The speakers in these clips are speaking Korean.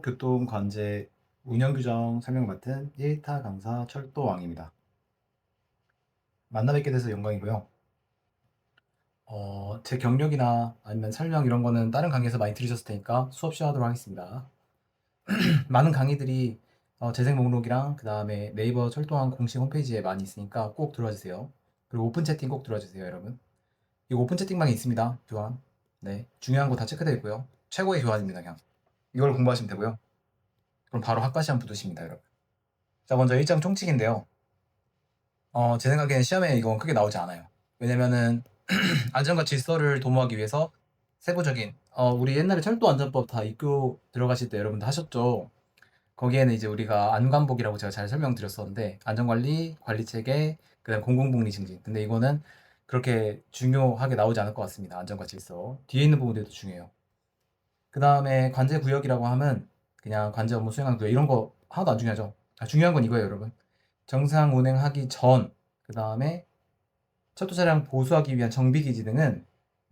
철도교통관제 운영규정 설명 맡은 1타 강사 철도왕입니다. 만나 뵙게 돼서 영광이고요. 제 경력이나 아니면 설명 이런 거는 다른 강의에서 많이 들으셨을 테니까 수업 시작하도록 하겠습니다. 많은 강의들이 재생 목록이랑 그 다음에 네이버 철도왕 공식 홈페이지에 많이 있으니까 꼭 들어와 주세요. 그리고 오픈 채팅 꼭 들어와 주세요, 여러분. 이거 오픈 채팅방에 있습니다. 교환. 네, 중요한 거 다 체크되어 있고요. 최고의 교환입니다, 그냥. 이걸 공부하시면 되고요. 그럼 바로 학과시험 붙으십니다, 여러분. 자, 먼저 1장 총칙인데요. 제 생각에는 시험에 이건 크게 나오지 않아요. 왜냐면은 안전과 질서를 도모하기 위해서 세부적인 우리 옛날에 철도안전법 다 입교 들어가실 때 여러분들 하셨죠? 거기에는 이제 우리가 안관복이라고 제가 잘 설명드렸었는데 안전관리, 관리체계, 그다음 공공복리 증진. 근데 이거는 그렇게 중요하게 나오지 않을 것 같습니다. 안전과 질서. 뒤에 있는 부분들도 중요해요. 그 다음에 관제구역이라고 하면 그냥 관제 업무 수행하는 구역 이런 거 하나도 안 중요하죠. 중요한 건 이거예요, 여러분. 정상 운행하기 전, 그 다음에 철도 차량 보수하기 위한 정비기지 등은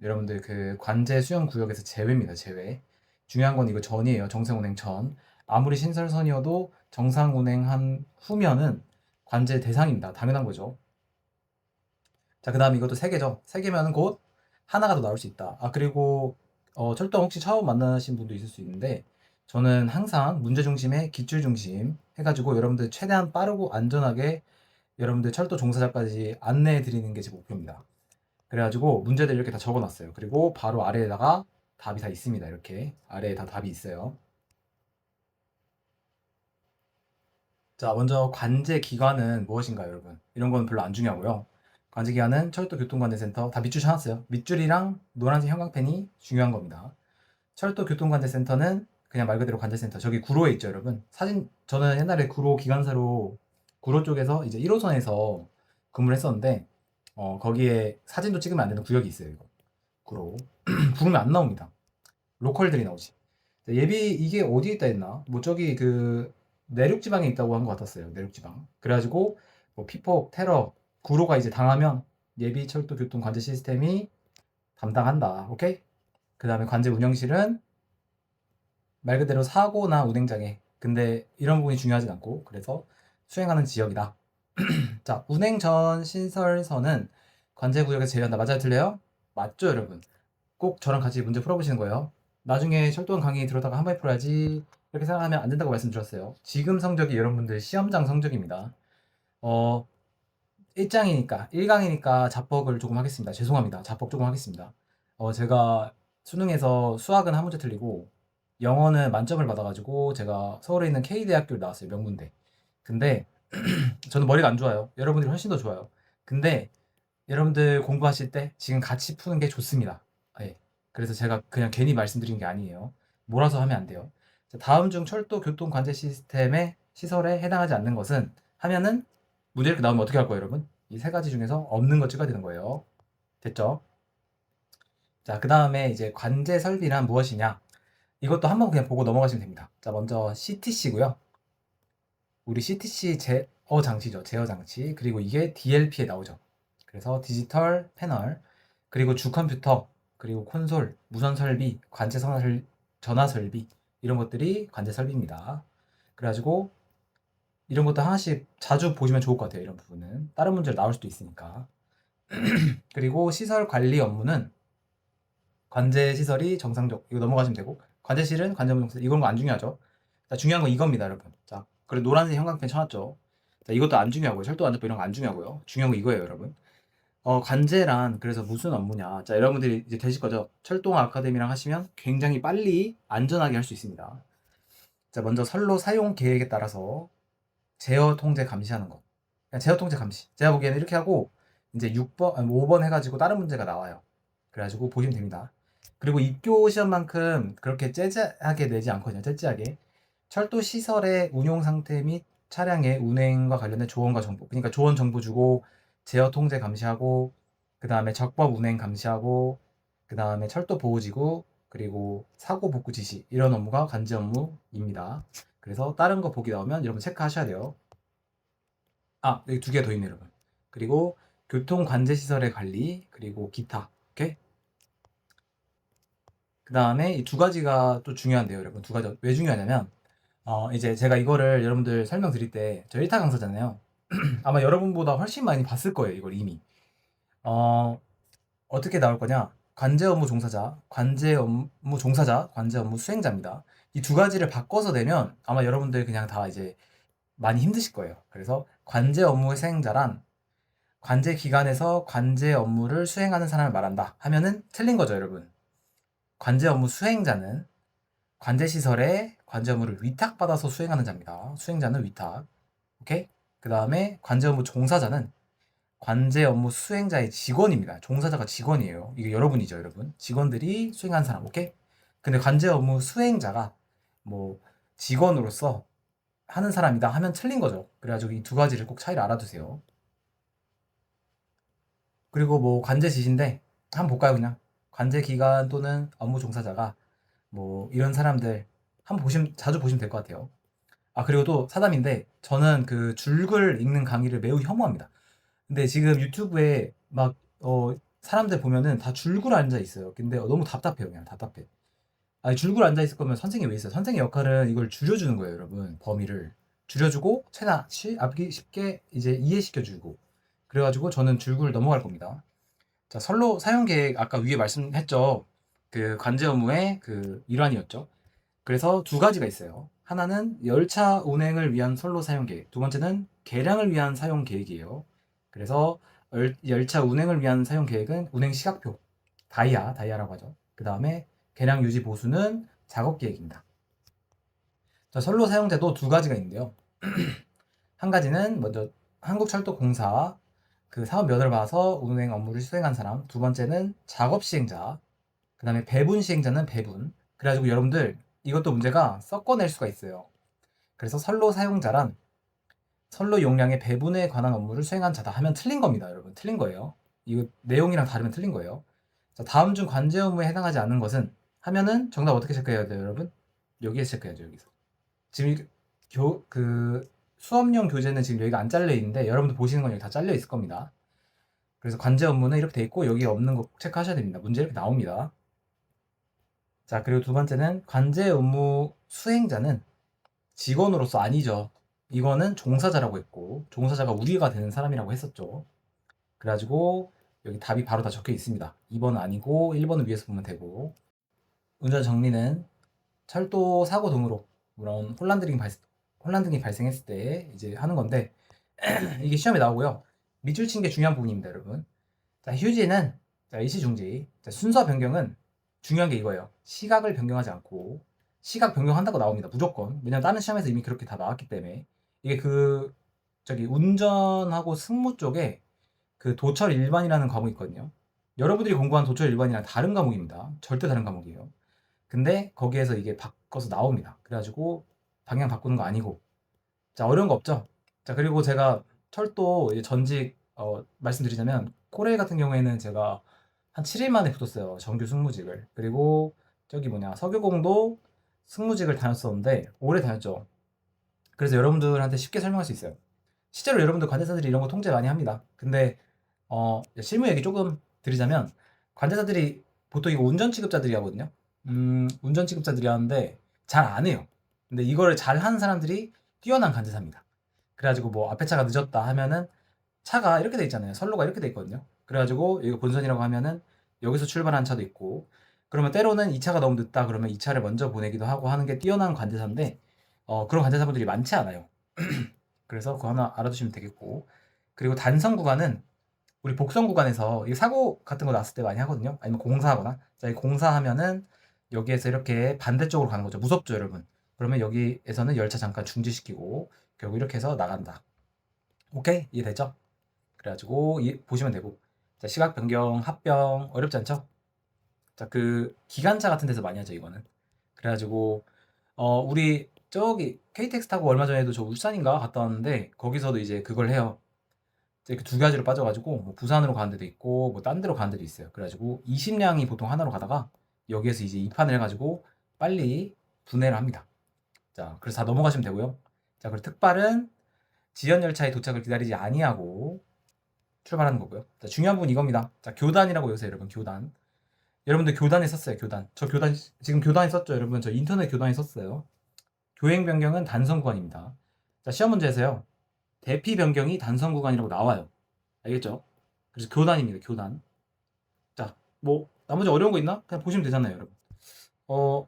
여러분들 그 관제 수용 구역에서 제외입니다, 제외. 중요한 건 이거 전이에요, 정상 운행 전. 아무리 신설선이어도 정상 운행한 후면은 관제 대상입니다. 당연한 거죠. 자, 그 다음 이것도 세 개죠. 세 개면은 곧 하나가 더 나올 수 있다. 그리고 철도 혹시 처음 만나신 분도 있을 수 있는데 저는 항상 문제 중심에 기출 중심 해가지고 여러분들 최대한 빠르고 안전하게 여러분들 철도 종사자까지 안내해 드리는 게 제 목표입니다. 그래가지고 문제들 이렇게 다 적어놨어요. 그리고 바로 아래에다가 답이 다 있습니다. 이렇게 아래에 다 답이 있어요. 자, 먼저 관제 기관은 무엇인가요, 여러분? 이런 건 별로 안 중요하고요. 관제 기관은 철도교통관제센터 다 밑줄 쳐놨어요. 밑줄이랑 노란색 형광펜이 중요한 겁니다. 철도교통관제센터는 그냥 말 그대로 관제센터. 저기 구로에 있죠, 여러분. 사진 저는 옛날에 구로 기관사로 구로 쪽에서 이제 1호선에서 근무를 했었는데 거기에 사진도 찍으면 안 되는 구역이 있어요, 이거. 구로. 부르면 안 나옵니다. 로컬들이 나오지. 예비 이게 어디에 있다 했나? 뭐 저기 그 내륙 지방에 있다고 한 것 같았어요. 내륙 지방. 그래가지고 뭐 피폭, 테러, 구로가 이제 당하면 예비 철도 교통 관제 시스템이 담당한다. 오케이? 그 다음에 관제 운영실은 말 그대로 사고나 운행장애. 근데 이런 부분이 중요하진 않고 그래서 수행하는 지역이다. 자, 운행 전 신설선은 관제 구역에서 제외한다. 맞아요, 틀려요? 맞죠, 여러분? 꼭 저랑 같이 문제 풀어보시는 거예요. 나중에 철도원 강의 들었다가 한 번에 풀어야지 이렇게 생각하면 안 된다고 말씀드렸어요. 지금 성적이 여러분들 시험장 성적입니다. 어, 1장이니까 1강이니까 자뻑을 조금 하겠습니다. 죄송합니다. 자뻑 조금 하겠습니다. 제가 수능에서 수학은 한 문제 틀리고 영어는 만점을 받아가지고 제가 서울에 있는 K대학교를 나왔어요. 명문대. 근데 저는 머리가 안 좋아요. 여러분들이 훨씬 더 좋아요. 근데 여러분들 공부하실 때 지금 같이 푸는 게 좋습니다. 예. 그래서 제가 그냥 괜히 말씀드린 게 아니에요. 몰아서 하면 안 돼요. 자, 다음 중 철도 교통 관제 시스템의 시설에 해당하지 않는 것은 하면은 문제 이렇게 나오면 어떻게 할 거예요, 여러분? 이 세 가지 중에서 없는 거 찍어야 되는 거예요. 됐죠? 자, 그 다음에 이제 관제 설비란 무엇이냐? 이것도 한번 그냥 보고 넘어가시면 됩니다. 자, 먼저 CTC고요. 우리 CTC 제어 장치죠. 제어 장치. 그리고 이게 DLP에 나오죠. 그래서 디지털 패널, 그리고 주 컴퓨터, 그리고 콘솔, 무선 설비, 관제 전화 설비 이런 것들이 관제 설비입니다. 그래가지고 이런 것도 하나씩 자주 보시면 좋을 것 같아요. 이런 부분은 다른 문제로 나올 수도 있으니까. 그리고 시설 관리 업무는 관제 시설이 정상적 이거 넘어가시면 되고 관제실은 관제 업무 정상 이건 거 안 중요하죠. 자, 중요한 건 이겁니다, 여러분. 자, 그래 노란색 형광펜 쳐놨죠. 자, 이것도 안 중요하고요. 철도 안전법 이런 거 안 중요하고요. 중요한 거 이거예요, 여러분. 관제란 그래서 무슨 업무냐? 자, 여러분들이 이제 되실 거죠. 철도화 아카데미랑 하시면 굉장히 빨리 안전하게 할 수 있습니다. 자, 먼저 선로 사용 계획에 따라서 제어 통제 감시하는 거. 그냥 제어 통제 감시. 제가 보기에는 이렇게 하고 이제 6번, 아니 5번 해가지고 다른 문제가 나와요. 그래가지고 보시면 됩니다. 그리고 입교 시험만큼 그렇게 째째하게 내지 않거든요. 째째하게. 철도 시설의 운용 상태 및 차량의 운행과 관련된 조언과 정보. 그러니까 조언 정보 주고 제어 통제 감시하고 그 다음에 적법 운행 감시하고 그 다음에 철도 보호지구 그리고 사고 복구 지시 이런 업무가 관제 업무입니다. 그래서 다른 거 보기 나오면 여러분 체크하셔야 돼요. 여기 두 개 더 있네요, 여러분. 그리고 교통 관제 시설의 관리 그리고 기타. 오케이? 그 다음에 이 두 가지가 또 중요한데요, 여러분. 두 가지 왜 중요하냐면 이제 제가 이거를 여러분들 설명드릴 때 저 1타 강사잖아요. 아마 여러분보다 훨씬 많이 봤을 거예요, 이걸 이미. 어, 어떻게 나올 거냐? 관제 업무 종사자, 관제 업무 종사자, 관제 업무 수행자입니다. 이 두 가지를 바꿔서 내면 아마 여러분들 그냥 다 이제 많이 힘드실 거예요. 그래서 관제 업무 수행자란 관제 기관에서 관제 업무를 수행하는 사람을 말한다 하면은 틀린 거죠, 여러분. 관제 업무 수행자는 관제 시설에 관제 업무를 위탁받아서 수행하는 자입니다. 수행자는 위탁. 오케이? 그 다음에 관제 업무 종사자는 관제 업무 수행자의 직원입니다. 종사자가 직원이에요. 이게 여러분이죠, 여러분. 직원들이 수행한 사람, 오케이? 근데 관제 업무 수행자가 뭐 직원으로서 하는 사람이다 하면 틀린 거죠. 그래가지고 이 두 가지를 꼭 차이를 알아두세요. 그리고 뭐 관제 지시인데 한번 볼까요, 그냥? 관제 기관 또는 업무 종사자가 뭐 이런 사람들 한번 자주 보시면 될 것 같아요. 그리고 또 사담인데 저는 그 줄글 읽는 강의를 매우 혐오합니다. 근데 지금 유튜브에 막 사람들 보면은 다 줄글 앉아 있어요. 근데 너무 답답해요. 그냥 답답해. 아니 줄글 앉아 있을 거면 선생이 왜 있어요? 선생의 역할은 이걸 줄여주는 거예요, 여러분. 범위를 줄여주고 최대한 앞기 쉽게 이제 이해시켜주고. 그래가지고 저는 줄글 넘어갈 겁니다. 자, 선로 사용 계획 아까 위에 말씀했죠. 그 관제 업무의 그 일환이었죠. 그래서 두 가지가 있어요. 하나는 열차 운행을 위한 선로 사용 계획, 두 번째는 개량을 위한 사용 계획이에요. 그래서 열차 운행을 위한 사용 계획은 운행 시각표, 다이아라고 하죠. 그 다음에 개량 유지 보수는 작업 계획입니다. 자, 선로 사용제도 두 가지가 있는데요. 한 가지는 먼저 한국철도공사 그 사업 면허를 받아서 운행 업무를 수행한 사람, 두 번째는 작업 시행자, 그 다음에 배분 시행자는 배분. 그래가지고 여러분들 이것도 문제가 섞어낼 수가 있어요. 그래서 선로 사용자란 선로 용량의 배분에 관한 업무를 수행한 자다 하면 틀린 겁니다, 여러분. 틀린 거예요. 이거 내용이랑 다르면 틀린 거예요. 자, 다음 중 관제 업무에 해당하지 않는 것은 하면은 정답 어떻게 체크해야 돼요, 여러분? 여기에서 체크해야죠, 여기서. 지금 그 수업용 교재는 지금 여기가 안 잘려 있는데 여러분들 보시는 건 여기 다 잘려 있을 겁니다. 그래서 관제 업무는 이렇게 돼 있고 여기 없는 거 체크하셔야 됩니다. 문제 이렇게 나옵니다. 자, 그리고 두 번째는 관제 업무 수행자는 직원으로서 아니죠. 이거는 종사자라고 했고 종사자가 우리가 되는 사람이라고 했었죠. 그래가지고 여기 답이 바로 다 적혀 있습니다. 2번은 아니고 1번은 위에서 보면 되고 운전 정리는 철도 사고 등으로 그런 혼란 등이 발생했을 때 이제 하는 건데 이게 시험에 나오고요. 밑줄 친 게 중요한 부분입니다, 여러분. 자, 휴지는 자, 일시 중지. 자, 순서 변경은 중요한 게 이거예요. 시각을 변경하지 않고 시각 변경한다고 나옵니다. 무조건. 왜냐면 다른 시험에서 이미 그렇게 다 나왔기 때문에 이게 그 저기 운전하고 승무 쪽에 그 도철 일반이라는 과목이 있거든요. 여러분들이 공부한 도철 일반이랑 다른 과목입니다. 절대 다른 과목이에요. 근데 거기에서 이게 바꿔서 나옵니다. 그래가지고 방향 바꾸는 거 아니고 자 어려운 거 없죠? 자 그리고 제가 철도 이제 전직 말씀드리자면 코레일 같은 경우에는 제가 한 7일 만에 붙었어요. 정규 승무직을. 그리고 저기 뭐냐 석유공도 승무직을 다녔었는데 오래 다녔죠. 그래서 여러분들한테 쉽게 설명할 수 있어요. 실제로 여러분들 관제사들이 이런 거 통제 많이 합니다. 근데 실무 얘기 조금 드리자면 관제사들이 보통 이거 운전 취급자들이 하거든요. 운전 취급자들이 하는데 잘 안 해요. 근데 이거를 잘 하는 사람들이 뛰어난 관제사입니다. 그래가지고 뭐 앞에 차가 늦었다 하면은 차가 이렇게 돼 있잖아요. 선로가 이렇게 돼 있거든요. 그래가지고 이거 본선이라고 하면은 여기서 출발한 차도 있고 그러면 때로는 이 차가 너무 늦다 그러면 이 차를 먼저 보내기도 하고 하는 게 뛰어난 관제사인데 그런 관제사분들이 많지 않아요. 그래서 그거 하나 알아두시면 되겠고 그리고 단성 구간은 우리 복선 구간에서 이 사고 같은 거 났을 때 많이 하거든요. 아니면 공사하거나 자, 이 공사하면은 여기에서 이렇게 반대쪽으로 가는 거죠. 무섭죠, 여러분. 그러면 여기에서는 열차 잠깐 중지시키고 결국 이렇게 해서 나간다. 오케이? 이해되죠? 그래가지고 보시면 되고 자, 시각 변경, 합병 어렵지 않죠? 자, 그 기관차 같은 데서 많이 하죠, 이거는. 그래가지고 우리 저기 KTX 타고 얼마 전에도 저 울산인가 갔다 왔는데 거기서도 이제 그걸 해요. 이렇게 두 가지로 빠져가지고 뭐 부산으로 가는 데도 있고 뭐 딴 데로 가는 데도 있어요. 그래가지고 20량이 보통 하나로 가다가 여기에서 이제 입판을 해가지고 빨리 분해를 합니다. 자, 그래서 다 넘어가시면 되고요. 자, 그리고 특발은 지연 열차의 도착을 기다리지 아니하고 출발하는 거고요. 자, 중요한 부분 이겁니다. 자, 교단이라고 외우세요, 여러분. 교단. 여러분들 교단에 썼어요, 교단. 저 교단 지금 교단에 썼죠, 여러분. 저 인터넷 교단에 썼어요. 교행 변경은 단선 구간입니다. 자, 시험 문제에서요. 대피 변경이 단선 구간이라고 나와요. 알겠죠? 그래서 교단입니다. 교단. 자, 뭐 나머지 어려운 거 있나? 그냥 보시면 되잖아요, 여러분.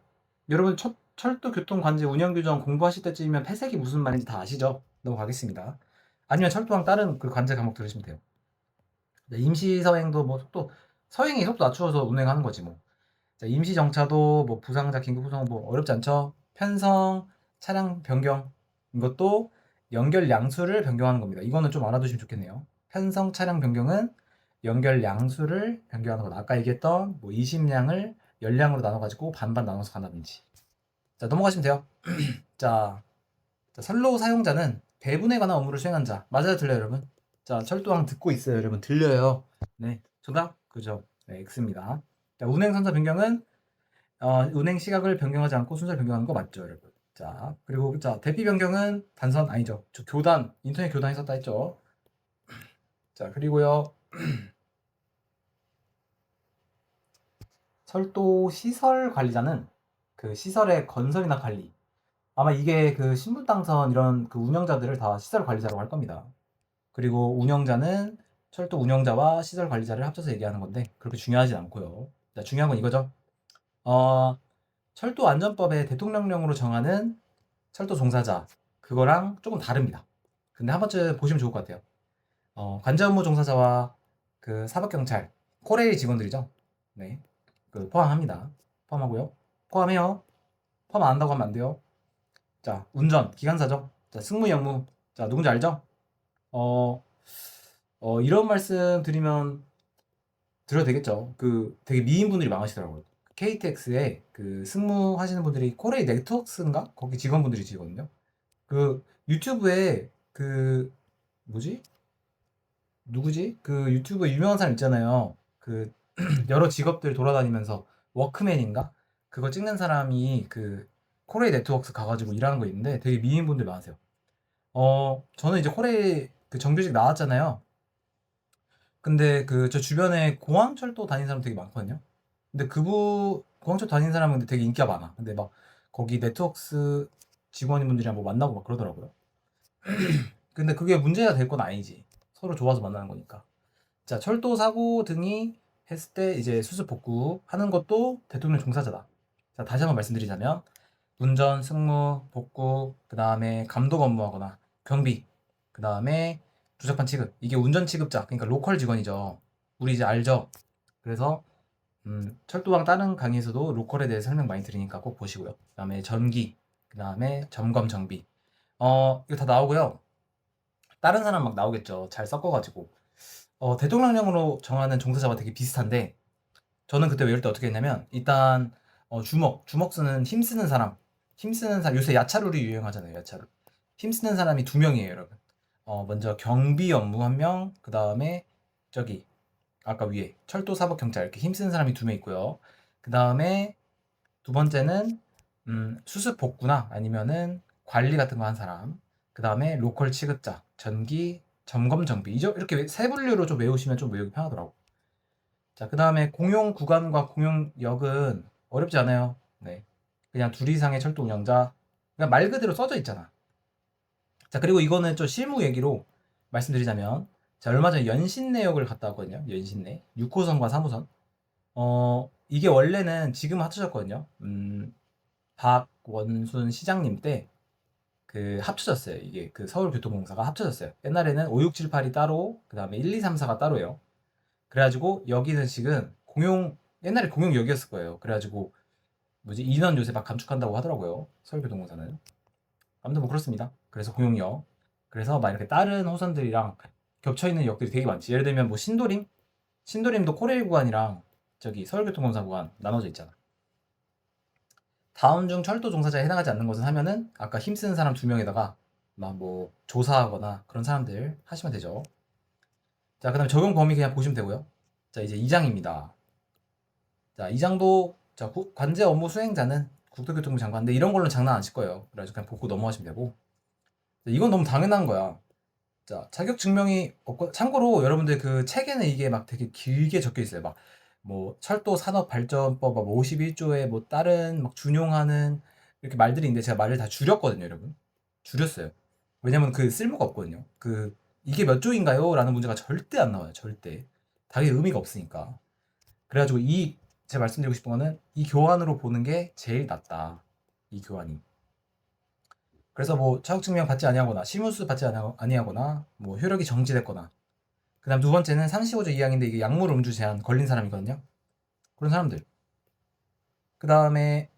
여러분 철도 교통 관제 운영 규정 공부하실 때쯤이면 폐색이 무슨 말인지 다 아시죠? 넘어가겠습니다. 아니면 철도랑 다른 그 관제 과목 들으시면 돼요. 네, 임시 서행도 뭐 속도 서행이 속도 낮추어서 운행하는 거지 뭐. 자, 임시 정차도 뭐 부상자 긴급 구성 뭐 어렵지 않죠? 편성 차량 변경 이것도 연결 양수를 변경하는 겁니다. 이거는 좀 알아두시면 좋겠네요. 편성 차량 변경은 연결 양수를 변경하는 거다. 아까 얘기했던 뭐 20량을 10량으로 나눠가지고 반반 나눠서 간다든지. 자, 넘어가시면 돼요. 자, 선로 사용자는 배분에 관한 업무를 수행한 자. 맞아요, 들려요, 여러분? 자, 철도왕 듣고 있어요, 여러분. 들려요. 네, 정답? 그죠? 네, X입니다. 자, 운행 선서 변경은 운행 시각을 변경하지 않고 순서를 변경하는 거 맞죠, 여러분? 자, 그리고 자, 대피 변경은 단선 아니죠. 저 교단, 인터넷 교단 있었다 했죠. 자, 그리고요. 철도 시설 관리자는 그 시설의 건설이나 관리. 아마 이게 그 신분당선 이런 그 운영자들을 다 시설 관리자라고 할 겁니다. 그리고 운영자는 철도 운영자와 시설 관리자를 합쳐서 얘기하는 건데 그렇게 중요하지 않고요. 자, 중요한 건 이거죠. 철도 안전법에 대통령령으로 정하는 철도 종사자 그거랑 조금 다릅니다. 근데 한 번쯤 보시면 좋을 것 같아요. 관제 업무 종사자와 그 사법경찰 코레일 직원들이죠. 네, 그 포함합니다. 포함하고요. 포함해요. 포함 안 한다고 하면 안 돼요. 자, 운전 기관사죠. 자, 승무 영무. 자, 누군지 알죠? 어, 이런 말씀 드리면 드려도 되겠죠. 그 되게 미인분들이 많으시더라고요. KTX에 그 승무하시는 분들이 코레일 네트워크스인가? 거기 직원분들이시거든요. 그 유튜브에 그 뭐지? 누구지? 그 유튜브 유명한 사람 있잖아요. 그 여러 직업들 돌아다니면서 워크맨인가? 그거 찍는 사람이 그 코레일 네트워크스 가가지고 일하는 거 있는데 되게 미인분들 많으세요. 저는 이제 코레일 그 정규직 나왔잖아요. 근데 그 저 주변에 공항철도 다니는 사람 되게 많거든요. 근데 공항철도 다니는 사람은 근데 되게 인기가 많아. 근데 막 거기 네트워크스 직원분들이랑 뭐 만나고 막 그러더라고요. 근데 그게 문제가 될 건 아니지. 서로 좋아서 만나는 거니까. 자, 철도 사고 등이 했을 때 이제 수습 복구 하는 것도 대통령 종사자다. 자, 다시 한번 말씀드리자면 운전, 승무, 복구, 그 다음에 감독 업무하거나 경비, 그 다음에 주석판 취급. 이게 운전 취급자, 그러니까 로컬 직원이죠. 우리 이제 알죠? 그래서 철도랑 다른 강의에서도 로컬에 대해 설명 많이 드리니까 꼭 보시고요. 그 다음에 전기, 그 다음에 점검 정비. 이거 다 나오고요. 다른 사람 막 나오겠죠. 잘 섞어가지고. 대통령령으로 정하는 종사자와 되게 비슷한데 저는 그때 외울 때 어떻게 했냐면 일단 주먹 쓰는 힘 쓰는 사람 요새 야차룰이 유행하잖아요. 야차룰 힘 쓰는 사람이 두 명이에요, 여러분. 먼저 경비 업무 한 명, 그 다음에 저기 아까 위에 철도 사법 경찰 이렇게 힘 쓰는 사람이 두 명 있고요. 그 다음에 두 번째는 수습 복구나 아니면은 관리 같은 거 한 사람. 그 다음에 로컬 취급자, 전기, 점검 정비 이렇게 세 분류로 좀 외우시면 좀 외우기 편하더라고. 자, 그 다음에 공용 구간과 공용역은 어렵지 않아요. 네. 그냥 둘 이상의 철도 운영자. 그냥 말 그대로 써져 있잖아. 자, 그리고 이거는 좀 실무 얘기로 말씀드리자면, 자, 얼마 전에 연신내역을 갔다 왔거든요. 연신내. 6호선과 3호선. 이게 원래는 지금 합쳐졌거든요. 박원순 시장님 때 그 합쳐졌어요. 이게 그 서울교통공사가 합쳐졌어요. 옛날에는 5678이 따로, 그 다음에 1234가 따로예요. 그래가지고 여기는 지금 옛날에 공용역이었을 거예요. 그래가지고 뭐지 인원 요새 막 감축한다고 하더라고요. 서울교통공사는. 아무튼 뭐 그렇습니다. 그래서 공용역. 그래서 막 이렇게 다른 호선들이랑 겹쳐 있는 역들이 되게 많지. 예를 들면 뭐 신도림도 코레일 구간이랑 저기 서울교통공사 구간 나눠져 있잖아. 다음 중 철도 종사자에 해당하지 않는 것은 하면은 아까 힘쓰는 사람 두 명에다가 막 뭐 조사하거나 그런 사람들 하시면 되죠. 자, 그다음에 적용 범위 그냥 보시면 되고요. 자, 이제 2장입니다. 자, 2장도 관제 업무 수행자는 국토교통부 장관인데 이런 걸로 장난 안 칠 거예요. 그래서 그냥 보고 넘어가시면 되고. 자, 이건 너무 당연한 거야. 자, 자격 증명이 없고 참고로 여러분들 그 책에는 이게 막 되게 길게 적혀 있어요. 막 뭐 철도 산업 발전법 51조에 뭐 다른 막 준용하는 이렇게 말들이 있는데 제가 말을 다 줄였거든요, 여러분. 줄였어요. 왜냐면 그 쓸모가 없거든요. 그 이게 몇 조인가요? 라는 문제가 절대 안 나와요. 절대. 당연히 의미가 없으니까. 그래가지고 제가 말씀드리고 싶은 거는 이 교환으로 보는 게 제일 낫다. 이 교환이. 그래서 뭐 차후증명 받지 아니하거나 심우수 받지 아니하거나 뭐 효력이 정지됐거나 그다음 두 번째는 35조 이항인데 이게 약물 음주 제한 걸린 사람이거든요. 그런 사람들. 그다음에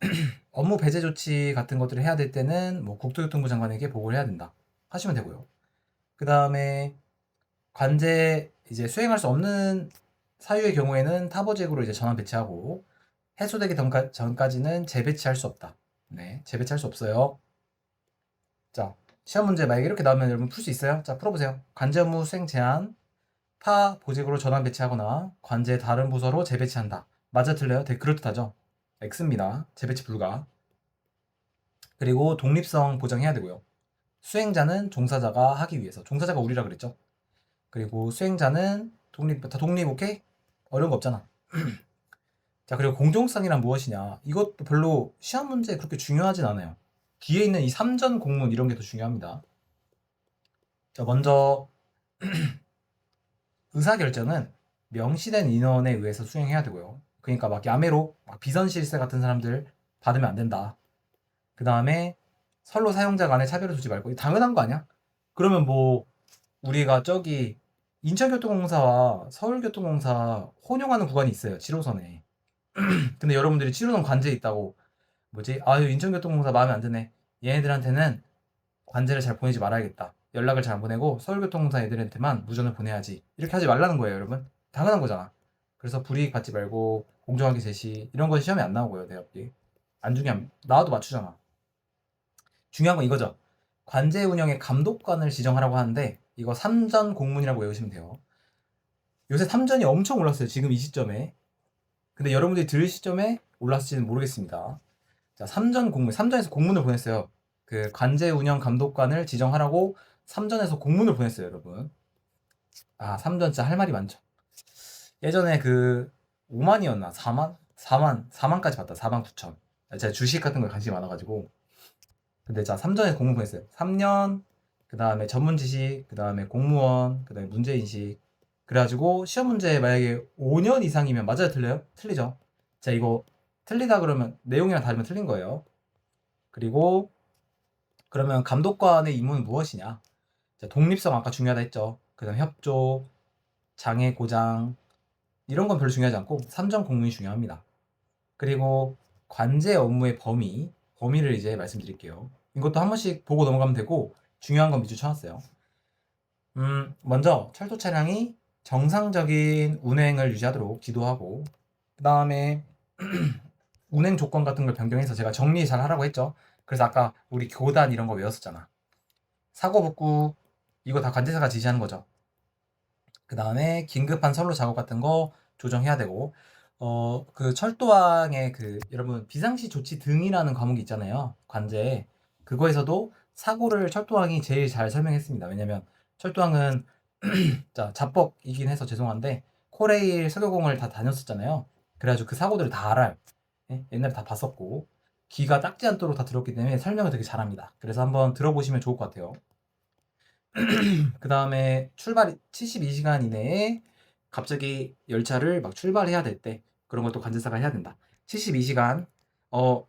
업무 배제 조치 같은 것들을 해야 될 때는 뭐 국토교통부 장관에게 보고를 해야 된다. 하시면 되고요. 그다음에 관제 이제 수행할 수 없는 사유의 경우에는 타버잭으로 이제 전환 배치하고 해소되기 전까지는 재배치할 수 없다. 네, 재배치할 수 없어요. 자, 시험 문제 만약에 이렇게 나오면 여러분 풀 수 있어요? 자, 풀어보세요. 관제 업무 수행 제한, 타 보직으로 전환 배치하거나 관제 다른 부서로 재배치한다. 맞아 틀려요? 되게 그럴듯하죠? X입니다. 재배치 불가. 그리고 독립성 보장해야 되고요. 수행자는 종사자가 하기 위해서. 종사자가 우리라 그랬죠? 그리고 수행자는 다 독립 오케이? 어려운 거 없잖아. 자, 그리고 공정성이란 무엇이냐? 이것도 별로 시험 문제 그렇게 중요하진 않아요. 뒤에 있는 이 삼전 공문 이런 게 더 중요합니다. 자, 먼저 의사결정은 명시된 인원에 의해서 수행해야 되고요. 그러니까 막 야매로 막 비선실세 같은 사람들 받으면 안 된다. 그 다음에 선로 사용자 간의 차별을 두지 말고 당연한 거 아니야? 그러면 뭐 우리가 저기 인천교통공사와 서울교통공사 혼용하는 구간이 있어요. 7호선에. 근데 여러분들이 7호선 관제에 있다고 뭐지? 아유 인천교통공사 마음에 안 드네. 얘네들한테는 관제를 잘 보내지 말아야겠다. 연락을 잘 안 보내고 서울교통공사 애들한테만 무전을 보내야지. 이렇게 하지 말라는 거예요, 여러분. 당연한 거잖아. 그래서 불이익 받지 말고 공정하게 제시 이런 건 시험에 안 나오고요, 대학비. 안 중요함. 나와도 맞추잖아. 중요한 건 이거죠. 관제 운영의 감독관을 지정하라고 하는데 이거 삼전 공문이라고 외우시면 돼요. 요새 삼전이 엄청 올랐어요. 지금 이 시점에. 근데 여러분들이 들을 시점에 올랐을지는 모르겠습니다. 자, 삼전 공문. 삼전에서 공문을 보냈어요. 그 관제 운영 감독관을 지정하라고 삼전에서 공문을 보냈어요, 여러분. 아, 삼전 진짜 할 말이 많죠. 예전에 그 5만이었나? 4만? 4만까지 봤다. 4만 9천. 제가 주식 같은 거에 관심이 많아가지고. 근데 자, 3전에 공문 보냈어요. 3년, 그 다음에 전문 지식, 그 다음에 공무원, 그 다음에 문제인식. 그래가지고 시험 문제 만약에 5년 이상이면 맞아요, 틀려요? 틀리죠. 자, 이거 틀리다 그러면 내용이랑 다르면 틀린 거예요. 그리고 그러면 감독관의 임무는 무엇이냐? 자, 독립성 아까 중요하다 했죠. 그 다음 협조, 장애 고장 이런 건 별로 중요하지 않고 3전 공문이 중요합니다. 그리고 관제 업무의 범위를 이제 말씀드릴게요. 이것도 한 번씩 보고 넘어가면 되고 중요한 건 밑줄 쳐놨어요. 먼저 철도 차량이 정상적인 운행을 유지하도록 지도하고 그 다음에 운행 조건 같은 걸 변경해서 제가 정리 잘 하라고 했죠. 그래서 아까 우리 교단 이런 거 외웠었잖아. 사고 복구 이거 다 관제사가 지시하는 거죠. 그 다음에 긴급한 선로 작업 같은 거 조정해야 되고 그 철도항의 그 여러분 비상시 조치 등이라는 과목이 있잖아요. 관제에 그거에서도 사고를 철도항이 제일 잘 설명했습니다. 왜냐면 철도항은 자 자뻑이긴 해서 죄송한데 코레일 석유공을 다 다녔었잖아요. 그래가지고 그 사고들을 다 알아요. 예? 옛날에 다 봤었고 귀가 닦지 않도록 다 들었기 때문에 설명을 되게 잘합니다. 그래서 한번 들어보시면 좋을 것 같아요. 그 다음에 출발 72시간 이내에 갑자기 열차를 막 출발해야 될 때 그런 것도 관제사가 해야 된다. 72시간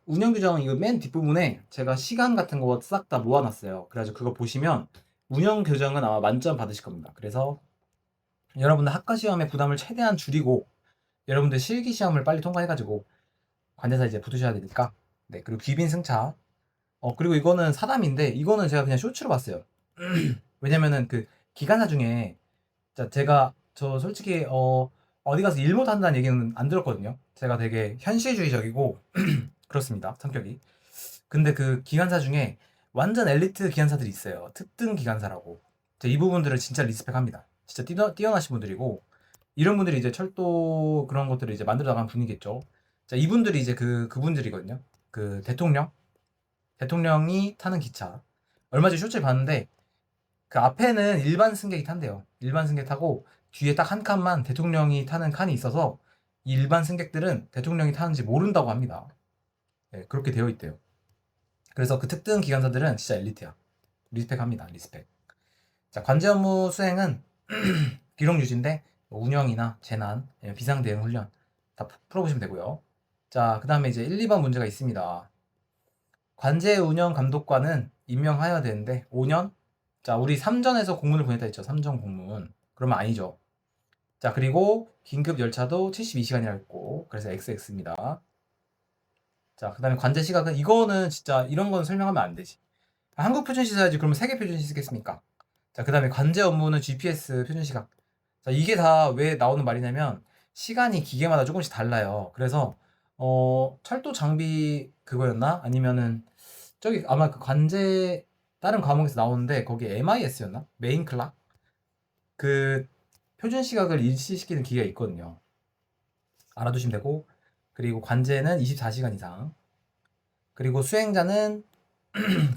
운영 규정 이거 맨 뒷부분에 제가 시간 같은 거 싹 다 모아놨어요. 그래가지고 그거 보시면 운영 규정은 아마 만점 받으실 겁니다. 그래서 여러분들 학과 시험의 부담을 최대한 줄이고 여러분들 실기 시험을 빨리 통과해가지고 관제사 이제 붙으셔야 되니까 네 그리고 귀빈 승차 그리고 이거는 사담인데 이거는 제가 그냥 쇼츠로 봤어요. 왜냐면은 그 기관사 중에 제가 저 솔직히 어디 가서 일 못한다는 얘기는 안 들었거든요. 제가 되게 현실주의적이고 그렇습니다. 성격이. 근데 그 기관사 중에 완전 엘리트 기관사들이 있어요. 특등 기관사라고. 이 부분들을 진짜 리스펙합니다. 진짜 뛰어나신 분들이고 이런 분들이 이제 철도 그런 것들을 이제 만들어 나가는 분이겠죠. 자, 이분들이 이제 그분들이거든요. 그 대통령이 타는 기차. 얼마 전에 쇼츠를 봤는데 그 앞에는 일반 승객이 탄대요. 일반 승객 타고 뒤에 딱 한 칸만 대통령이 타는 칸이 있어서 이 일반 승객들은 대통령이 타는지 모른다고 합니다. 네, 그렇게 되어 있대요. 그래서 그 특등 기관사들은 진짜 엘리트야. 리스펙합니다. 리스펙. 자, 관제 업무 수행은 기록 유지인데 운영이나 재난, 비상 대응 훈련 다 풀어보시면 되고요. 자, 그 다음에 이제 1, 2번 문제가 있습니다. 관제 운영 감독관은 임명하여야 되는데 5년? 자, 우리 3전에서 공문을 보냈다 했죠. 3전 공문. 그러면 아니죠. 자, 그리고 긴급 열차도 72시간이라 했고, 그래서 XX입니다. 자, 그 다음에 관제 시각은 이거는 진짜 이런 건 설명하면 안 되지. 한국 표준시 써야지. 그러면 세계 표준시 쓰겠습니까? 자, 그 다음에 관제 업무는 GPS 표준 시각. 자, 이게 다 왜 나오는 말이냐면 시간이 기계마다 조금씩 달라요. 그래서 철도 장비 그거였나? 아니면은 저기 아마 그 관제 다른 과목에서 나오는데 거기 MIS였나? 메인 클락? 그 표준 시각을 일시시키는 기계가 있거든요. 알아두시면 되고, 그리고 관제는 24시간 이상. 그리고 수행자는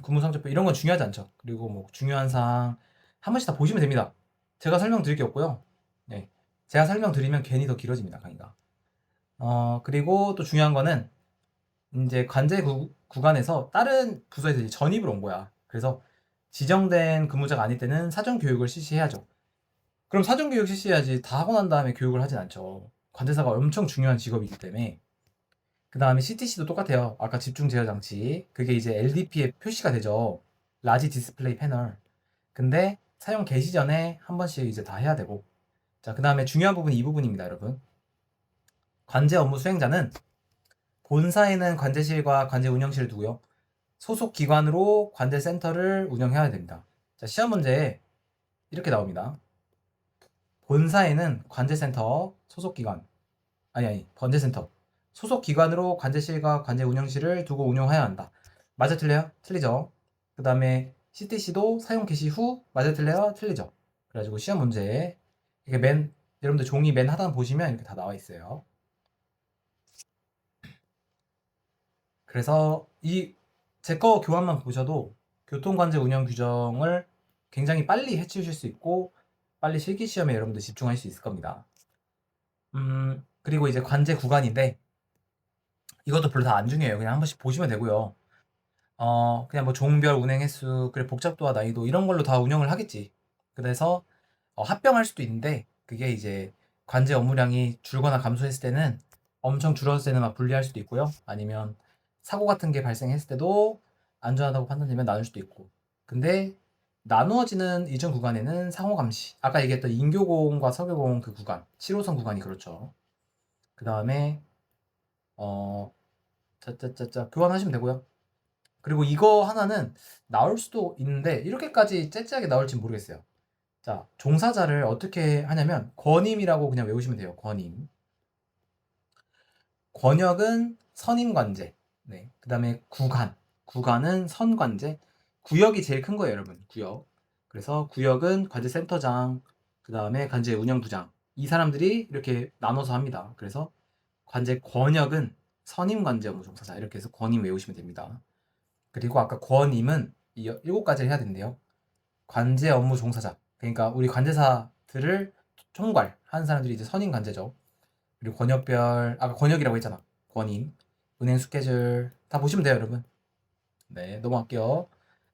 근무성적표 이런 건 중요하지 않죠. 그리고 뭐 중요한 사항 한 번씩 다 보시면 됩니다. 제가 설명드릴 게 없고요. 네. 제가 설명드리면 괜히 더 길어집니다, 강의가. 그리고 또 중요한 거는 이제 관제 구간에서 다른 부서에서 이제 전입을 온 거야. 그래서 지정된 근무자가 아닐 때는 사전 교육을 실시해야죠. 그럼 사전 교육 실시해야지 다 하고 난 다음에 교육을 하진 않죠. 관제사가 엄청 중요한 직업이기 때문에. 그 다음에 CTC도 똑같아요. 아까 집중 제어 장치. 그게 이제 LDP에 표시가 되죠. 라지 디스플레이 패널. 근데 사용 개시 전에 한 번씩 이제 다 해야 되고. 자, 그 다음에 중요한 부분이 이 부분입니다, 여러분. 관제 업무 수행자는 본사에는 관제실과 관제 운영실을 두고요. 소속 기관으로 관제센터를 운영해야 됩니다. 자, 시험 문제에 이렇게 나옵니다. 본사에는 관제센터 소속 기관, 관제센터 소속 기관으로 관제실과 관제 운영실을 두고 운영해야 한다. 맞아 틀려요? 틀리죠. 그 다음에 CTC도 사용 개시 후 맞아 틀려요? 틀리죠. 그래가지고 시험 문제에 이게 여러분들 종이 맨 하단 보시면 이렇게 다 나와 있어요. 그래서 이 제 거 교환만 보셔도 교통관제 운영 규정을 굉장히 빨리 해치우실 수 있고 빨리 실기시험에 여러분들 집중할 수 있을 겁니다. 그리고 이제 관제 구간인데 이것도 별로 다 안 중요해요. 그냥 한 번씩 보시면 되고요. 그냥 뭐 종별 운행 횟수, 그래 복잡도와 난이도 이런 걸로 다 운영을 하겠지. 그래서 합병할 수도 있는데 그게 이제 관제 업무량이 줄거나 감소했을 때는 엄청 줄었을 때는 막 분리할 수도 있고요. 아니면 사고 같은 게 발생했을 때도 안전하다고 판단되면 나눌 수도 있고. 근데 나누어지는 이전 구간에는 상호 감시. 아까 얘기했던 인교공 과 서교공 그 구간, 7호선 구간이 그렇죠. 그 다음에 짜짜짜짜 교환하시면 되고요. 그리고 이거 하나는 나올 수도 있는데 이렇게까지 째째하게 나올지 모르겠어요. 자, 종사자를 어떻게 하냐면 권임이라고 그냥 외우시면 돼요. 권임. 권역은 선임관제. 네. 그다음에 구간. 구간은 선관제. 구역이 제일 큰 거예요, 여러분. 구역. 그래서 구역은 관제센터장, 그다음에 관제 운영부장. 이 사람들이 이렇게 나눠서 합니다. 그래서 관제 권역은 선임관제 업무 종사자 이렇게 해서 권임 외우시면 됩니다. 그리고 아까 권임은 이 7가지를 해야 된대요. 관제 업무 종사자. 그러니까 우리 관제사들을 총괄하는 사람들이 이제 선임 관제죠. 그리고 권역별, 아까 권역이라고 했잖아. 권임, 은행 스케줄 다 보시면 돼요, 여러분. 네, 넘어갈게요.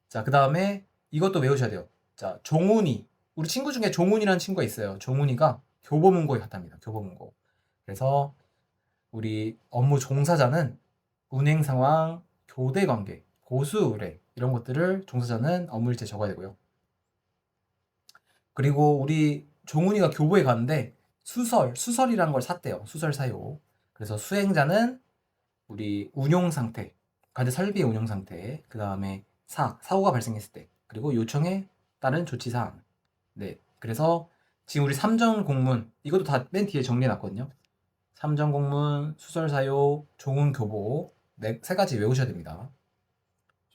자, 그 다음에 이것도 외우셔야 돼요. 자, 종훈이. 우리 친구 중에 종훈이라는 친구가 있어요. 종훈이가 교보문고에 갔답니다. 교보문고. 그래서 우리 업무 종사자는 운행 상황, 교대 관계, 고수 의뢰 이런 것들을 종사자는 업무일지에 적어야 되고요. 그리고 우리 종훈이가 교보에 갔는데 수설이라는 걸 샀대요. 수설 사요. 그래서 수행자는 우리 운용 상태, 관제 설비의 운용 상태, 그 다음에 사고가 발생했을 때, 그리고 요청에 따른 조치 사항. 네. 그래서 지금 우리 3전 공문 이것도 다 맨 뒤에 정리해 놨거든요. 3전 공문, 수설 사요, 종훈 교보 네, 세 가지 외우셔야 됩니다.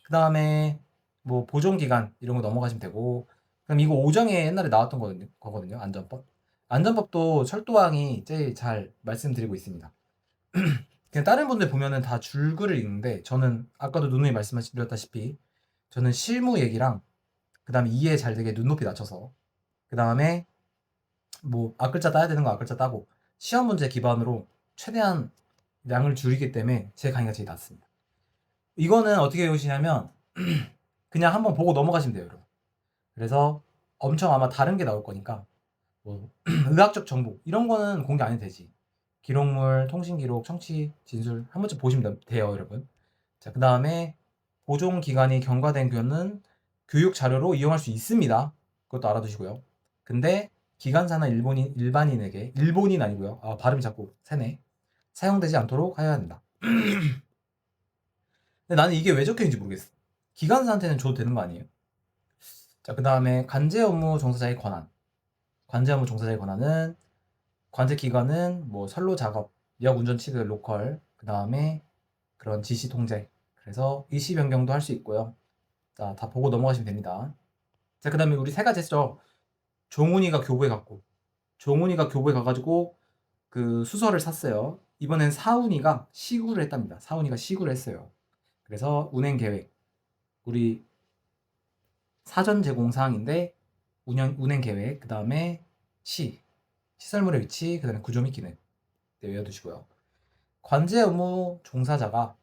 그 다음에 뭐 보존 기간 이런 거 넘어가시면 되고 그럼 이거 오정에 옛날에 나왔던 거거든요. 안전법. 안전법도 철도왕이 제일 잘 말씀드리고 있습니다. 그냥 다른 분들 보면은 다 줄글을 읽는데 저는 아까도 누누이 말씀드렸다시피 저는 실무 얘기랑 그 다음에 이해 잘 되게 눈높이 낮춰서 그 다음에 뭐 앞글자 따야 되는 거 앞글자 따고 시험 문제 기반으로 최대한 양을 줄이기 때문에 제 강의가 제일 낫습니다. 이거는 어떻게 외우시냐면 그냥 한번 보고 넘어가시면 돼요, 여러분. 그래서 엄청 아마 다른 게 나올 거니까 뭐 의학적 정보 이런 거는 공개 안 해도 되지. 기록물, 통신기록, 청취, 진술 한 번쯤 보시면 돼요, 여러분. 자, 그 다음에 보존 기간이 경과된 교는 교육 자료로 이용할 수 있습니다. 그것도 알아두시고요. 근데 기관사나 일본인 아니고요. 아, 발음이 자꾸 새네. 사용되지 않도록 하여야 한다. 근데 나는 이게 왜 적혀있는지 모르겠어. 기관사한테는 줘도 되는 거 아니에요? 자, 그 다음에 관제 업무 종사자의 권한. 관제 업무 종사자의 권한은 관제 기관은 뭐 선로 작업, 역 운전 취급, 로컬, 그 다음에 그런 지시 통제. 그래서 일시 변경도 할 수 있고요. 자, 다 보고 넘어가시면 됩니다. 자, 그 다음에 우리 세 가지 했죠. 종훈이가 교부에 갔고, 종훈이가 교부에 가가지고 그 수서를 샀어요. 이번엔 사훈이가 시구를 했답니다. 사훈이가 시구를 했어요. 그래서 운행 계획, 우리 사전 제공 사항인데 운행 계획, 그 다음에 시설물의 위치, 그 다음에 구조 및 기능 네, 외워두시고요. 관제 업무 종사자가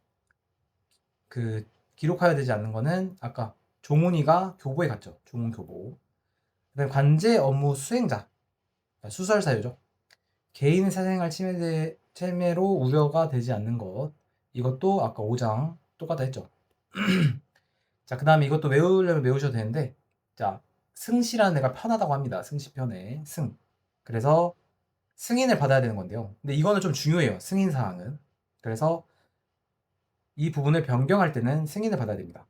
그 기록해야 되지 않는 거는 아까 종훈이가 교보에 갔죠. 종훈 교보. 그다음 관제 업무 수행자, 그러니까 수설 사유죠. 개인 사생활 침해로 우려가 되지 않는 것. 이것도 아까 5장 똑같다 했죠. 자, 그 다음에 이것도 외우려면 외우셔도 되는데, 자, 승시라는 애가 편하다고 합니다. 승시 편해. 승. 그래서 승인을 받아야 되는 건데요. 근데 이거는 좀 중요해요. 승인 사항은. 그래서 이 부분을 변경할 때는 승인을 받아야 됩니다.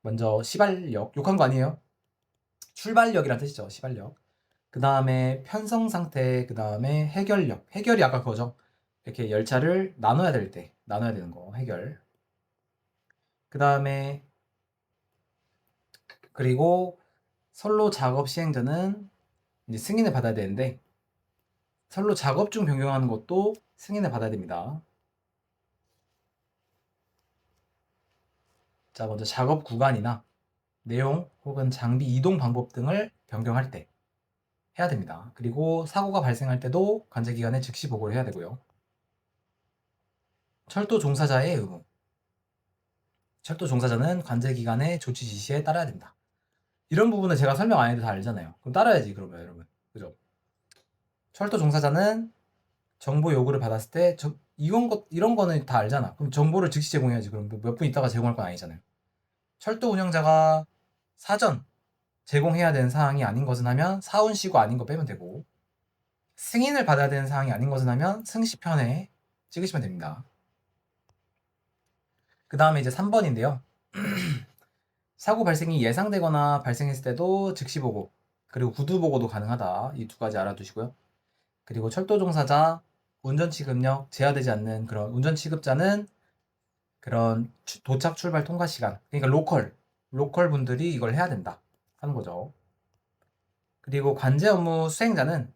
먼저 시발력, 욕한 거 아니에요? 출발력이란 뜻이죠. 시발력. 그 다음에 편성 상태, 그 다음에 해결력. 해결이 아까 그거죠. 이렇게 열차를 나눠야 될 때, 나눠야 되는 거, 해결. 그 다음에, 그리고 선로 작업 시행자는 이제 승인을 받아야 되는데, 선로 작업 중 변경하는 것도 승인을 받아야 됩니다. 자, 먼저 작업 구간이나 내용 혹은 장비 이동 방법 등을 변경할 때 해야 됩니다. 그리고 사고가 발생할 때도 관제기관에 즉시 보고를 해야 되고요. 철도 종사자의 의무. 철도 종사자는 관제기관의 조치 지시에 따라야 된다. 이런 부분은 제가 설명 안 해도 다 알잖아요. 그럼 따라야지, 그러면 여러분. 그죠? 철도 종사자는 정보 요구를 받았을 때 이런 거는 다 알잖아. 그럼 정보를 즉시 제공해야지. 그럼 몇 분 있다가 제공할 건 아니잖아요. 철도 운영자가 사전 제공해야 되는 사항이 아닌 것은 하면 사운시고 아닌 거 빼면 되고, 승인을 받아야 되는 사항이 아닌 것은 하면 승시편에 찍으시면 됩니다. 그 다음에 이제 3번인데요. 사고 발생이 예상되거나 발생했을 때도 즉시 보고, 그리고 구두 보고도 가능하다. 이 두 가지 알아두시고요. 그리고 철도 종사자, 운전 취급력 제한되지 않는 그런 운전 취급자는 그런 도착 출발 통과 시간, 그러니까 로컬 분들이 이걸 해야 된다 하는 거죠. 그리고 관제 업무 수행자는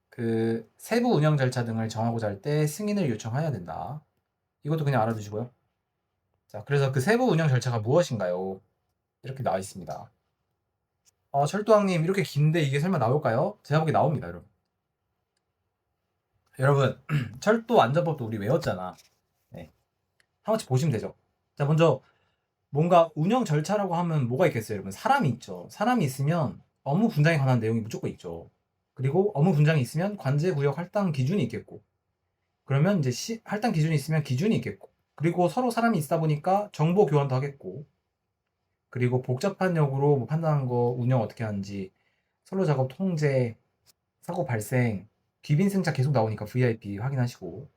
그 세부 운영 절차 등을 정하고자 할 때 승인을 요청해야 된다. 이것도 그냥 알아두시고요. 자, 그래서 그 세부 운영 절차가 무엇인가요? 이렇게 나와 있습니다. 철도왕님 이렇게 긴데 이게 설마 나올까요? 제가 보기에 나옵니다, 여러분. 여러분, 철도 안전법도 우리 외웠잖아. 네. 한 번씩 보시면 되죠. 자, 먼저 뭔가 운영 절차라고 하면 뭐가 있겠어요, 여러분? 사람이 있죠. 사람이 있으면 업무 분장에 관한 내용이 무조건 있죠. 그리고 업무 분장이 있으면 관제구역 할당 기준이 있겠고, 그러면 이제 할당 기준이 있으면 기준이 있겠고, 그리고 서로 사람이 있다 보니까 정보 교환도 하겠고, 그리고 복잡한 역으로 뭐 판단한 거 운영 어떻게 하는지, 선로 작업 통제, 사고 발생, 귀빈 승차 계속 나오니까 VIP 확인하시고,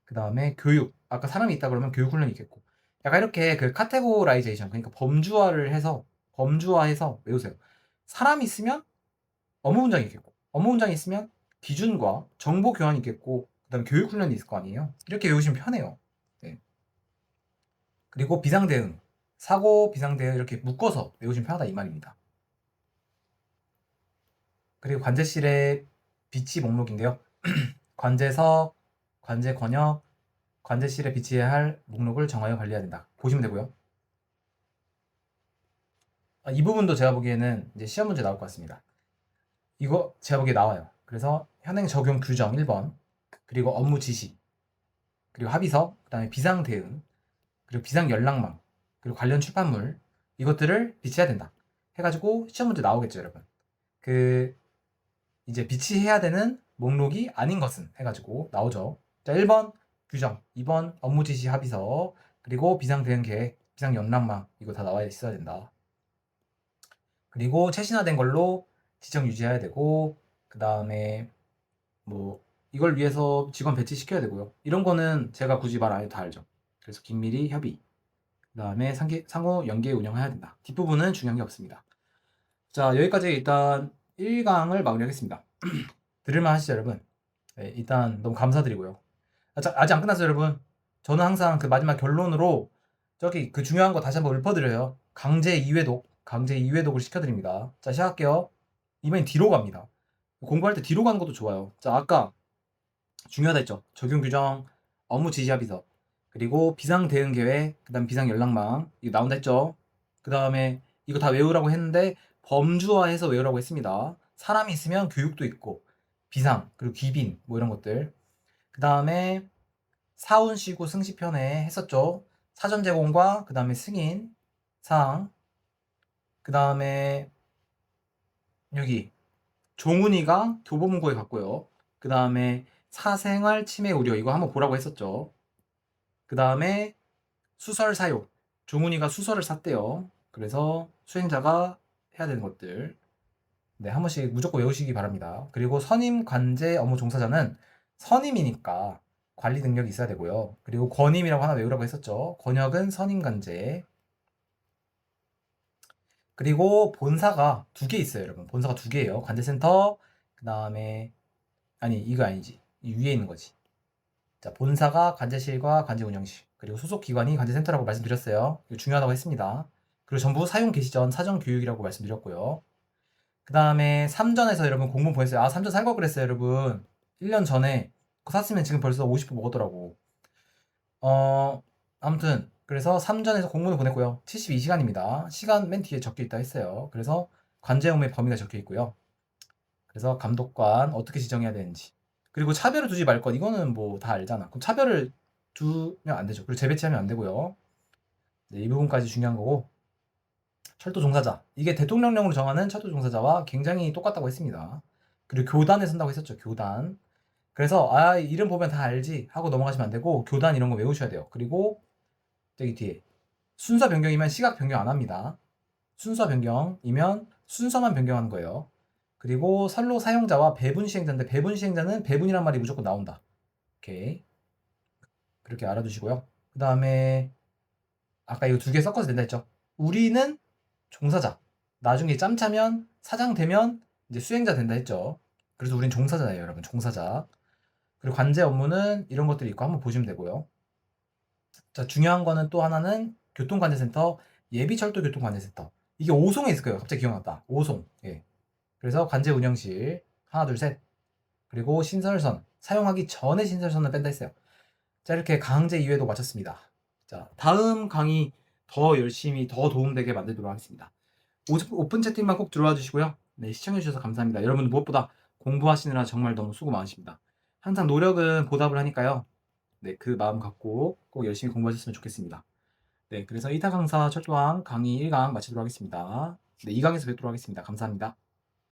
그 다음에 교육, 아까 사람이 있다 그러면 교육 훈련이 있겠고, 약간 이렇게 그 카테고라이제이션, 그러니까 범주화해서 외우세요. 사람이 있으면 업무 분장이 있겠고, 업무 분장이 있으면 기준과 정보 교환이 있겠고, 그 다음에 교육 훈련이 있을 거 아니에요. 이렇게 외우시면 편해요. 네. 그리고 비상대응, 사고 비상대응 이렇게 묶어서 외우시면 편하다 이 말입니다. 그리고 관제실의 비치 목록인데요. 관제석, 관제 권역, 관제실에 비치해야 할 목록을 정하여 관리해야 된다. 보시면 되고요. 이 부분도 제가 보기에는 이제 시험 문제 나올 것 같습니다. 이거 제가 보기에 나와요. 그래서 현행 적용 규정 1번, 그리고 업무 지시, 그리고 합의서, 그 다음에 비상 대응, 그리고 비상 연락망, 그리고 관련 출판물 이것들을 비치해야 된다. 해가지고 시험 문제 나오겠죠, 여러분. 그 이제 비치해야 되는 목록이 아닌 것은 해가지고 나오죠. 자, 1번 규정, 2번 업무 지시 합의서, 그리고 비상 대응 계획, 비상 연락망 이거 다 나와 있어야 된다. 그리고 최신화된 걸로 지정 유지해야 되고, 그 다음에 뭐 이걸 위해서 직원 배치시켜야 되고요. 이런 거는 제가 굳이 말 안 해도 다 알죠. 그래서 긴밀히 협의, 그 다음에 상호 연계 운영해야 된다. 뒷부분은 중요한 게 없습니다. 자, 여기까지 일단 1강을 마무리하겠습니다. 들을만 하시죠, 여러분? 네, 일단 너무 감사드리고요. 아직 안 끝났어요, 여러분. 저는 항상 그 마지막 결론으로 저기 그 중요한 거 다시 한번 읊어드려요. 강제 2회독을 시켜드립니다. 자, 시작할게요. 이번엔 뒤로 갑니다. 공부할 때 뒤로 가는 것도 좋아요. 자, 아까 중요하다 했죠. 적용 규정, 업무 지시 합의서, 그리고 비상 대응 계획, 그다음 비상 연락망 이거 나온다 했죠. 그 다음에 이거 다 외우라고 했는데 범주화해서 외우라고 했습니다. 사람이 있으면 교육도 있고 비상 그리고 귀빈 뭐 이런 것들. 그 다음에 사운시구 승시편에 했었죠. 사전 제공과 그 다음에 승인 사항. 그 다음에 여기 종훈이가 교보문고에 갔고요. 그 다음에 사생활 침해 우려 이거 한번 보라고 했었죠. 그 다음에 수설 사용. 종훈이가 수설을 샀대요. 그래서 수행자가 해야 되는 것들. 네, 한 번씩 무조건 외우시기 바랍니다. 그리고 선임 관제 업무 종사자는 선임이니까 관리 능력이 있어야 되고요. 그리고 권임이라고 하나 외우라고 했었죠. 권역은 선임 관제. 그리고 본사가 두 개 있어요, 여러분. 본사가 두 개예요. 관제센터, 그 다음에 아니 이거 아니지. 이 위에 있는 거지. 자, 본사가 관제실과 관제운영실, 그리고 소속 기관이 관제센터라고 말씀드렸어요. 이거 중요하다고 했습니다. 그리고 전부 사용 개시 전 사전 교육이라고 말씀드렸고요. 그 다음에 3전에서 여러분 공문 보냈어요. 아, 3전 산 거 그랬어요, 여러분. 1년 전에 그거 샀으면 지금 벌써 50% 먹었더라고. 아무튼 그래서 3전에서 공문을 보냈고요. 72시간입니다. 시간 맨 뒤에 적혀 있다 했어요. 그래서 관제 업무의 범위가 적혀 있고요. 그래서 감독관 어떻게 지정해야 되는지, 그리고 차별을 두지 말 것, 이거는 뭐 다 알잖아. 그럼 차별을 두면 안 되죠. 그리고 재배치하면 안 되고요. 네, 이 부분까지 중요한 거고, 철도 종사자, 이게 대통령령으로 정하는 철도 종사자와 굉장히 똑같다고 했습니다. 그리고 교단에 선다고 했었죠. 교단. 그래서 아, 이름 보면 다 알지 하고 넘어가시면 안 되고 교단 이런 거 외우셔야 돼요. 그리고 저기 뒤에 순서 변경이면 시각 변경 안 합니다. 순서 변경이면 순서만 변경하는 거예요. 그리고 선로 사용자와 배분 시행자인데 배분 시행자는 배분이란 말이 무조건 나온다. 오케이. 그렇게 알아두시고요. 그 다음에 아까 이거 두 개 섞어서 된다 했죠. 우리는 종사자. 나중에 짬 차면 사장 되면 이제 수행자 된다 했죠. 그래서 우린 종사자예요, 여러분. 종사자. 그리고 관제 업무는 이런 것들이 있고 한번 보시면 되고요. 자, 중요한 거는 또 하나는 교통관제센터, 예비철도교통관제센터. 이게 5송에 있을 거예요. 갑자기 기억났다. 5송. 예. 그래서 관제 운영실 하나 둘 셋. 그리고 신설선 사용하기 전에 신설선을 뺀다 했어요. 자, 이렇게 강제 2회도 마쳤습니다. 자, 다음 강의 더 열심히 더 도움되게 만들도록 하겠습니다. 오픈 채팅만 꼭 들어와 주시고요. 네, 시청해주셔서 감사합니다. 여러분 무엇보다 공부하시느라 정말 너무 수고 많으십니다. 항상 노력은 보답을 하니까요. 네, 그 마음 갖고 꼭 열심히 공부하셨으면 좋겠습니다. 네, 그래서 이타 강사 철도왕 강의 1강 마치도록 하겠습니다. 네, 2강에서 뵙도록 하겠습니다. 감사합니다.